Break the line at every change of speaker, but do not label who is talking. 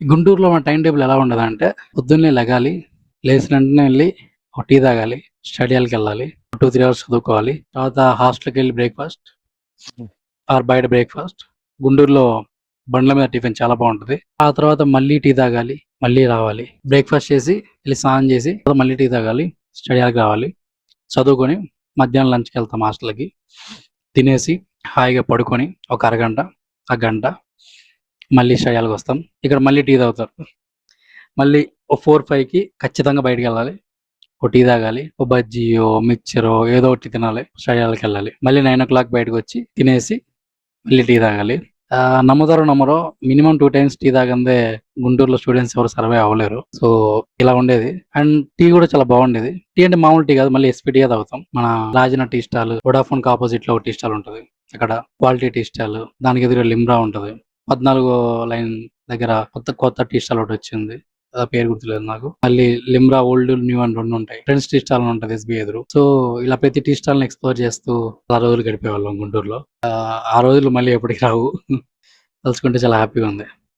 గుంటూరులో మన time table ఎలా ఉండదంటే పొద్దున్నే లెగాలి, లేచిన వెంటనే వెళ్ళి ఒక టీ తాగాలి, స్టడీ హాల్కి వెళ్ళాలి, 2-3 అవర్స్ చదువుకోవాలి, తర్వాత హాస్టల్కి వెళ్ళి బ్రేక్ఫాస్ట్ ఆర్ బయట బ్రేక్ఫాస్ట్. గుంటూరులో బండ్ల మీద టిఫిన్ చాలా బాగుంటుంది. ఆ తర్వాత మళ్ళీ టీ తాగాలి, మళ్ళీ రావాలి, బ్రేక్ఫాస్ట్ చేసి వెళ్ళి స్నానం చేసి మళ్ళీ టీ తాగాలి, స్టడీ హాల్కి రావాలి, చదువుకొని మధ్యాహ్నం లంచ్కి వెళ్తాం హాస్టల్కి, తినేసి హాయిగా పడుకొని ఒక అరగంట ఆ గంట మళ్ళీ స్టడీ హాల్కి వస్తాం. ఇక్కడ మళ్ళీ టీ తాగుతారు. మళ్ళీ ఓ 4-5కి ఖచ్చితంగా బయటికి వెళ్ళాలి, ఓ టీ తాగాలి, ఓ బజ్జీయో మిక్చరో ఏదో ఒకటి తినాలి, స్టడీ హాల్కి వెళ్ళాలి, మళ్ళీ 9 o'clock బయటకు వచ్చి తినేసి మళ్ళీ టీ తాగాలి. నమ్ముతారో నమ్మరో మినిమం 2 times టీ తాగందే గుంటూరులో స్టూడెంట్స్ ఎవరు సర్వే అవ్వలేరు. సో ఇలా ఉండేది. అండ్ టీ కూడా చాలా బాగుండేది. టీ అంటే మామూలు టీ కాదు, మళ్ళీ ఎస్పీటీగా తాగుతాం. మన రాజన టీ స్టాల్, వొడాఫోన్ కి ఆపోజిట్ లో ఒక టీ స్టాల్ ఉంటుంది, అక్కడ క్వాలిటీ టీ స్టాల్, దానికి ఎదురుగా లిమ్రా ఉంటది. 14వ లైన్ దగ్గర కొత్త టీ స్టాల్ ఒకటి వచ్చింది, పేరు గుర్తులేదు నాకు. మళ్ళీ లిమ్రా ఓల్డ్ న్యూ అని 2 ఉంటాయి. ఫ్రెండ్స్ టీ స్టాల్ ఉంటుంది ఎస్బీ ఎదురు. సో ఇలా ప్రతి టీ స్టాల్ ని ఎక్స్ప్లోర్ చేస్తూ ఆ రోజులు గడిపేవాళ్ళం గుంటూరులో. ఆ రోజులు మళ్ళీ ఎప్పటికి రావు. తలుచుకుంటే చాలా హ్యాపీగా ఉంది.